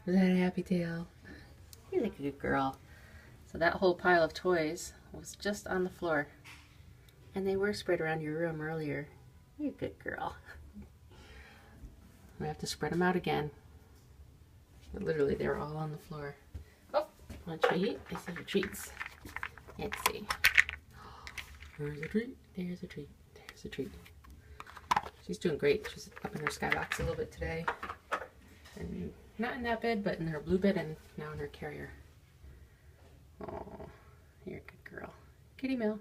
Was that a happy tail? You're like a good girl. So that whole pile of toys was just on the floor. And they were spread around your room earlier. You're a good girl. We have to spread them out again. But literally, they were all on the floor. Oh, want a treat? I see your treats. Let's see. There's a treat. There's a treat. There's a treat. She's doing great. She's up in her skybox a little bit today. And not in that bed, but in her blue bed and now in her carrier. Oh, you're a good girl. Kitty Mill.